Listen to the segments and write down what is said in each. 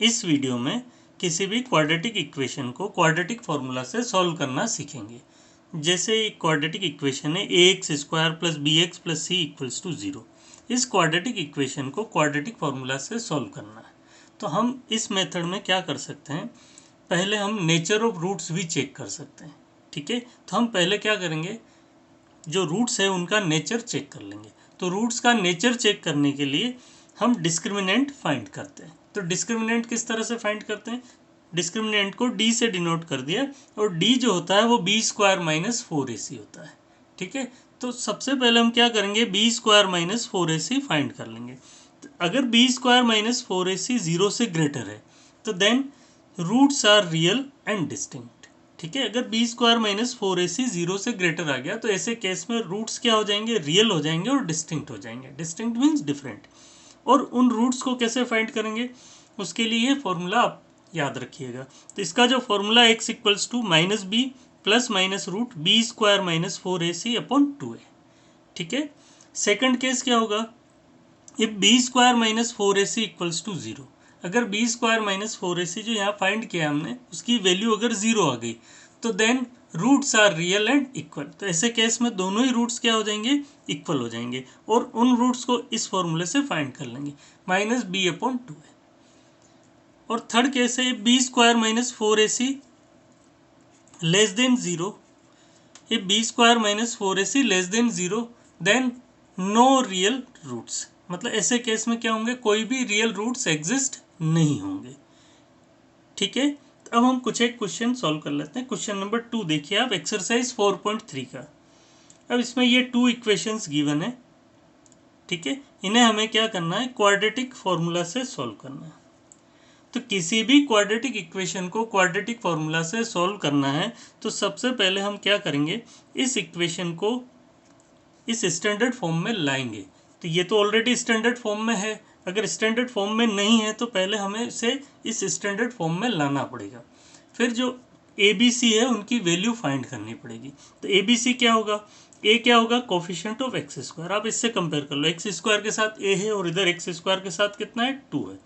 इस वीडियो में किसी भी क्वाड्रेटिक इक्वेशन को क्वाड्रेटिक फॉर्मूला से सॉल्व करना सीखेंगे। जैसे एक क्वाड्रेटिक इक्वेशन है ax² + bx + c = 0। इस क्वाड्रेटिक इक्वेशन को क्वाड्रेटिक फॉर्मूला से सॉल्व करना है। तो हम इस मेथड में क्या कर सकते हैं, पहले हम नेचर ऑफ रूट्स भी चेक कर सकते हैं। ठीक है, तो हम पहले क्या करेंगे, जो रूट्स है उनका नेचर चेक कर लेंगे। तो रूट्स का नेचर चेक करने के लिए हम डिस्क्रिमिनेंट फाइंड करते हैं। तो डिस्क्रिमिनेंट किस तरह से फाइंड करते हैं, डिस्क्रिमिनेंट को d से डिनोट कर दिया और d जो होता है वो b² - 4ac होता है। ठीक है, तो सबसे पहले हम क्या करेंगे, b² - 4ac फाइंड कर लेंगे। तो अगर b² - 4ac 0 से ग्रेटर है तो then roots are real and distinct. ठीक है, अगर b² - 4ac 0 से ग्रेटर आ गया तो ऐसे केस में रूट्स क्या हो जाएंगे, रियल हो जाएंगे और डिस्टिंक्ट हो जाएंगे। Distinct means different. और उन रूट्स को कैसे फाइंड करेंगे, उसके लिए ये फॉर्मूला आप याद रखिएगा। तो इसका जो formula x = -b ± root b² - 4ac / 2a। ठीक है, सेकंड केस क्या होगा, इफ b² - 4ac = 0। अगर b² - 4ac जो यहाँ फाइंड किया हमने उसकी वैल्यू अगर 0 आ गई तो then roots are real and equal. तो ऐसे केस में दोनों ही रूट्स क्या हो जाएंगे, इक्वल हो जाएंगे और उन रूट्स को इस फॉर्मूले से फाइंड कर लेंगे, -b / 2a। और थर्ड केस है b² - 4ac <0। if b² - 4ac <0 then no real roots, मतलब ऐसे केस में क्या होंगे, कोई भी रियल रूट्स एग्जिस्ट नहीं होंगे। ठीक है, तो अब हम कुछ एक क्वेश्चन सॉल्व कर लेते हैं। क्वेश्चन नंबर 2 देखिए आप, एक्सरसाइज 4.3 का। अब इसमें ये 2 इक्वेशंस गिवन है। ठीक है, इन्हें हमें क्या करना है, क्वाड्रेटिक फॉर्मूला से सॉल्व करना है। तो किसी भी क्वाड्रेटिक इक्वेशन को क्वाड्रेटिक फॉर्मूला से सॉल्व करना है तो सबसे पहले हम क्या करेंगे, इस इक्वेशन को इस स्टैंडर्ड फॉर्म में लाएंगे। तो ये तो ऑलरेडी स्टैंडर्ड फॉर्म में है, अगर स्टैंडर्ड फॉर्म में नहीं है तो पहले हमें इसे इस स्टैंडर्ड फॉर्म में लाना पड़ेगा। फिर जो ए बी सी है उनकी वैल्यू फाइंड करनी पड़ेगी। तो ए बी सी क्या होगा, ए क्या होगा, कोफिशिएंट ऑफ x²। आप इससे कंपेयर कर लो, x² के साथ a है और इधर x² के साथ कितना है, 2 है।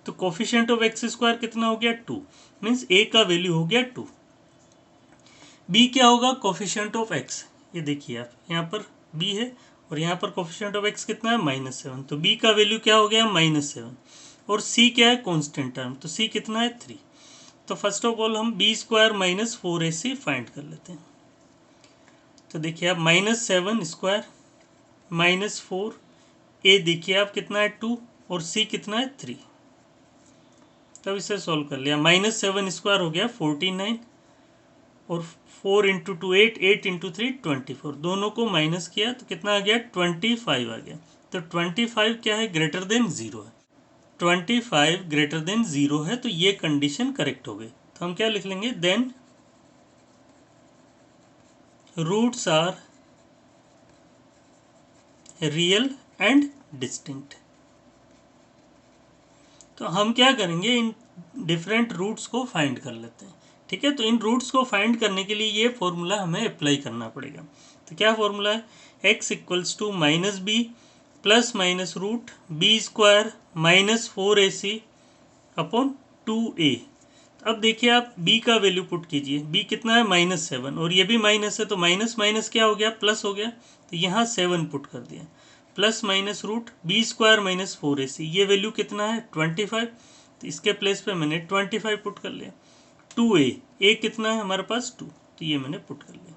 तो कोफिशिएंट ऑफ x² कितना हो गया, 2, मीन्स a का वैल्यू हो गया 2। b क्या होगा, कोफिशिएंट ऑफ x। ये देखिए आप यहाँ पर b है और यहाँ पर कोफिशिएंट ऑफ x कितना है, -7। तो b का वैल्यू क्या हो गया, -7। और c क्या है, कांस्टेंट टर्म, तो c कितना है, 3। तो फर्स्ट ऑफ ऑल हम b² - 4ac फाइंड कर लेते हैं। तो देखिए आप -7² -4, a देखिए आप कितना है, 2 और c कितना है, 3। तब इसे सॉल्व कर लिया, -7² हो गया 49 और 4 × 2 8, 8 × 3 24। दोनों को माइनस किया तो कितना आ गया, 25 आ गया। तो 25 क्या है, ग्रेटर देन 0 है। 25 ग्रेटर देन 0 है तो ये कंडीशन करेक्ट हो गई। तो हम क्या लिख लेंगे, then roots are real and distinct. तो हम क्या करेंगे, इन डिफरेंट रूट्स को फाइंड कर लेते हैं। ठीक है, तो इन रूट्स को फाइंड करने के लिए ये फॉर्मूला हमें अप्लाई करना पड़ेगा। तो क्या फॉर्मूला है, x = -b ± root b² - 4ac / 2a। अब देखिए आप b का वैल्यू पुट कीजिए, b कितना है, -7 और ये भी माइनस है तो माइनस माइनस क्या हो गया, प्लस हो गया। तो यहाँ 7 पुट कर दिया, ± रूट b² - 4ac, ये वैल्यू कितना है, 25। तो इसके प्लेस पे मैंने 25 पुट कर लिया। 2a, a कितना है हमारे पास, 2, तो ये मैंने पुट कर लिया।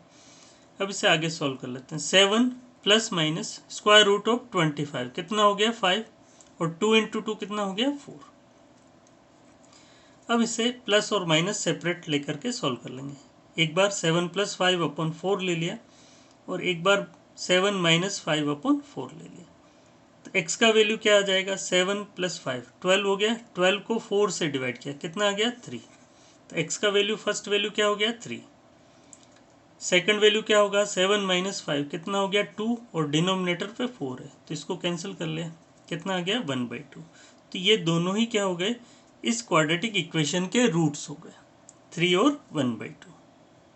अब इसे आगे सॉल्व कर लेते हैं। 7 ± √25 कितना हो गया, 5 और 2 × 2 कितना हो गया, 4। अब इसे प्लस और माइनस सेपरेट लेकर के सॉल्व कर लेंगे। एक बार 7 + 5 / 4 ले लिया और एक बार 7 - 5 / 4 ले लिया। तो x का वैल्यू क्या आ जाएगा, 7 + 5 12 हो गया। 12 को 4 से डिवाइड किया, कितना आ गया, 3। तो x का वैल्यू, फर्स्ट वैल्यू क्या हो गया, 3। सेकंड वैल्यू क्या होगा, 7 - 5 कितना हो गया, 2 और डिनोमिनेटर पे 4 है तो इसको कैंसिल कर लिया, कितना आ गया, 1/2। तो ये दोनों ही क्या हो गए, इस क्वाड्रेटिक इक्वेशन के रूट्स हो गए, 3 और 1/2।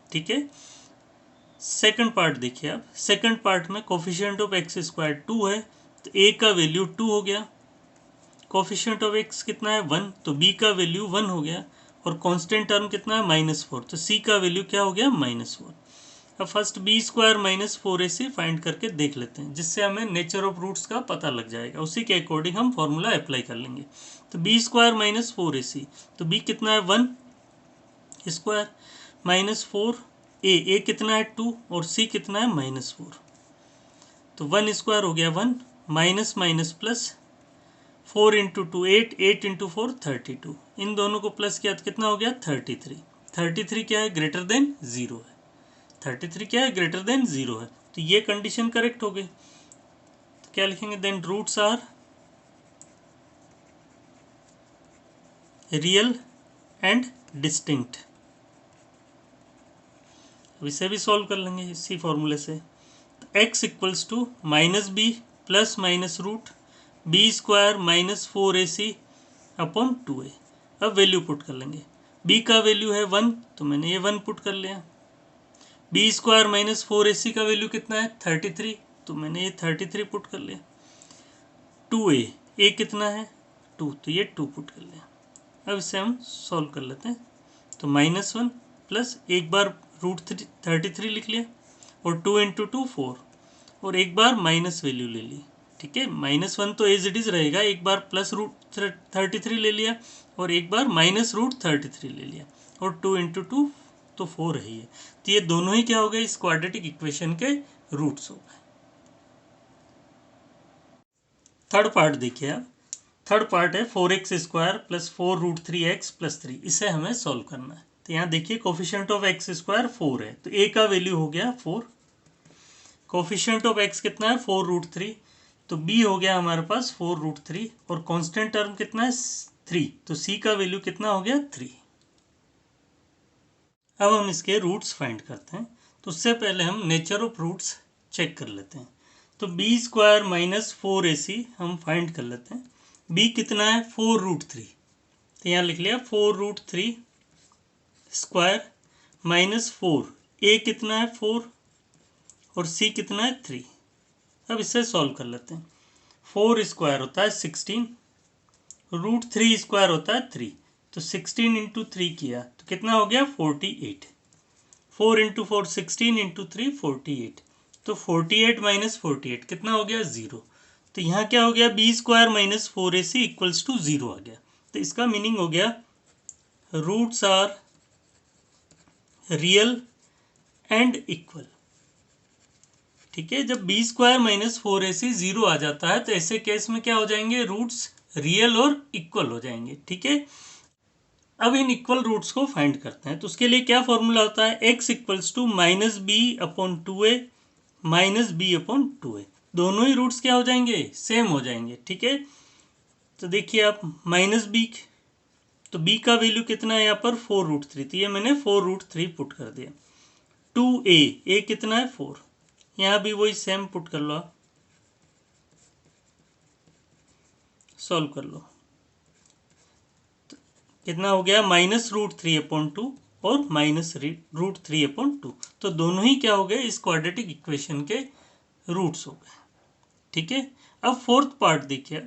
ठीक है, सेकंड पार्ट देखिए आप। सेकंड पार्ट में कोफिशिएंट ऑफ x² 2 है तो a का वैल्यू 2 हो गया, कोफिशिएंट ऑफ एक्स कितना है 1, तो बी का वैल्यू 1 हो गया, और कांस्टेंट टर्म कितना है -4, तो सी का वैल्यू क्या हो गया -4। अब first b square minus 4ac find करके देख लेते हैं, जिससे हमें नेचर ऑफ रूट्स का पता लग जाएगा। उसी के अकॉर्डिंग हम फॉर्मूला अप्लाई कर लेंगे। तो बी स्क्वायर माइनस 4ac, तो बी कितना है 1 स्क्वायर माइनस 4, ए कितना है 2 और सी कितना है -4। तो 1 स्क्वायर हो गया 1, minus minus plus, 4 into 2 8, 8 into 4 32, इन दोनों को प्लस किया तो कितना हो गया 33। 33 क्या है ग्रेटर देन 0 है, 33 क्या है ग्रेटर देन 0 है, तो ये कंडीशन करेक्ट हो गई। तो क्या लिखेंगे, then roots are real and distinct. अब इसे भी सॉल्व कर लेंगे इसी फॉर्मूले से। तो x equals to minus b plus minus root b square minus 4ac upon 2a। अब वैल्यू पुट कर लेंगे, b का वैल्यू है 1, तो मैंने ये 1 पुट कर लिया। बी स्क्वायर माइनस 4ac का वैल्यू कितना है 33, तो मैंने ये 33 पुट कर लिया। 2a कितना है 2, तो ये 2 पुट कर लिया। अब इसे हम सॉल्व कर लेते हैं। तो -1 प्लस एक बार √33 लिख लिया, और 2 इंटू 2 4, और एक बार माइनस वैल्यू ले ली। ठीक है, -1 तो एज इट इज रहेगा, एक बार प्लस √33 ले लिया, और एक बार माइनस √33 ले लिया, और 2 इंटू 2 तो 4 है ये। तो ये दोनों ही क्या हो गए, इस क्वाड्रेटिक इक्वेशन के रूट्स हो गए। थर्ड पार्ट देखिए आप, थर्ड पार्ट है 4x square plus 4√3x plus 3, इसे हमें सॉल्व करना है। तो यहाँ देखिए कोफिशिएंट ऑफ x स्क्वायर 4 है, तो a का वैल्यू हो गया 4, कोफिशिएंट ऑफ x कितना है 4√3, तो b हो गया हमारे पास 4√3, और कांस्टेंट टर्म कितना है 3, तो c का वैल्यू कितना हो गया 3। अब हम इसके रूट्स फाइंड करते हैं, तो उससे पहले हम नेचर ऑफ रूट्स चेक कर लेते हैं। तो बी स्क्वायर माइनस 4ac हम फाइंड कर लेते हैं। b कितना है 4√3, तो यहाँ लिख लिया 4√3 स्क्वायर माइनस 4, a कितना है 4 और c कितना है 3। अब इससे सॉल्व कर लेते हैं। 4 स्क्वायर होता है 16, √3 स्क्वायर होता है 3, तो 16 इंटू 3 किया तो कितना हो गया 48। 4 इंटू 4 16 इंटू 3 48, तो 48 माइनस 48 कितना हो गया 0। तो यहाँ क्या हो गया b square minus 4ac equals to 0 आ गया। तो इसका मीनिंग हो गया roots are real and equal. ठीक है, जब बी स्क्वायर माइनस 4ac 0 आ जाता है तो ऐसे केस में क्या हो जाएंगे, रूट्स रियल और इक्वल हो जाएंगे। ठीक है, अब इन इक्वल रूट्स को फाइंड करते हैं। तो उसके लिए क्या फॉर्मूला होता है, x equals to minus b upon 2a minus b upon 2a। दोनों ही रूट्स क्या हो जाएंगे, सेम हो जाएंगे। ठीक है, तो देखिए आप माइनस बी, तो b का वैल्यू कितना है यहाँ पर 4√3, तो ये मैंने 4√3 पुट कर दिया। 2a कितना है 4, यहाँ भी वही सेम पुट कर लो आप, सॉल्व कर लो। तो कितना हो गया -√3/2 और -√3/2, तो दोनों ही क्या हो गए, इस क्वाड्रेटिक इक्वेशन के रूट्स हो गए। ठीक है, अब फोर्थ पार्ट देखिए।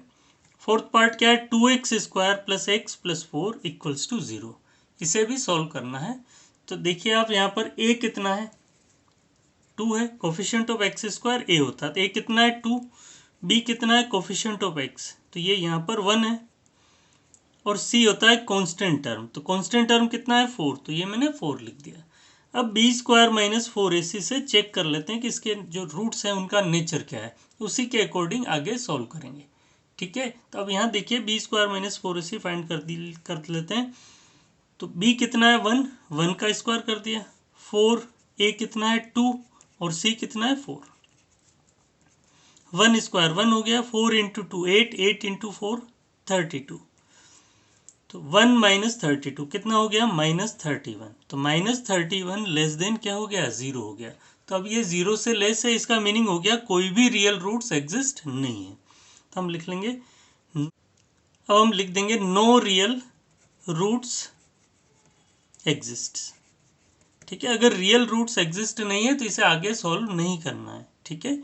फोर्थ पार्ट क्या है, 2x square plus x plus 4 equals to 0, इसे भी सॉल्व करना है। तो देखिए आप यहाँ पर a कितना है 2 है, coefficient of x square a होता है, तो a कितना है 2, b कितना है कोफिशिएंट ऑफ x, तो ये यहाँ पर 1 है, और c होता है कांस्टेंट टर्म, तो कांस्टेंट टर्म कितना है 4, तो ये मैंने 4 लिख दिया। अब बी स्क्वायर माइनस 4ac से चेक कर लेते हैं कि इसके जो रूट्स हैं उनका नेचर क्या है, उसी के अकॉर्डिंग आगे सॉल्व करेंगे। ठीक है, तो अब यहाँ देखिए B square minus 4ac find कर लेते हैं। तो b कितना है 1, 1 का स्क्वायर कर दिया, 4, a कितना है 2 और c कितना है 4। 1 स्क्वायर 1 हो गया, 4 इंटू 2 8, 8 इंटू 4 32, तो 1 माइनस 32 कितना हो गया -31, तो -31 लेस देन क्या हो गया 0 हो गया। तो अब ये 0 से लेस है, इसका मीनिंग हो गया कोई भी रियल रूट्स एग्जिस्ट नहीं है। तो हम लिख लेंगे, अब हम लिख देंगे नो रियल रूट्स एग्जिस्ट। ठीक है, अगर रियल रूट्स एग्जिस्ट नहीं है तो इसे आगे सॉल्व नहीं करना है। ठीक है,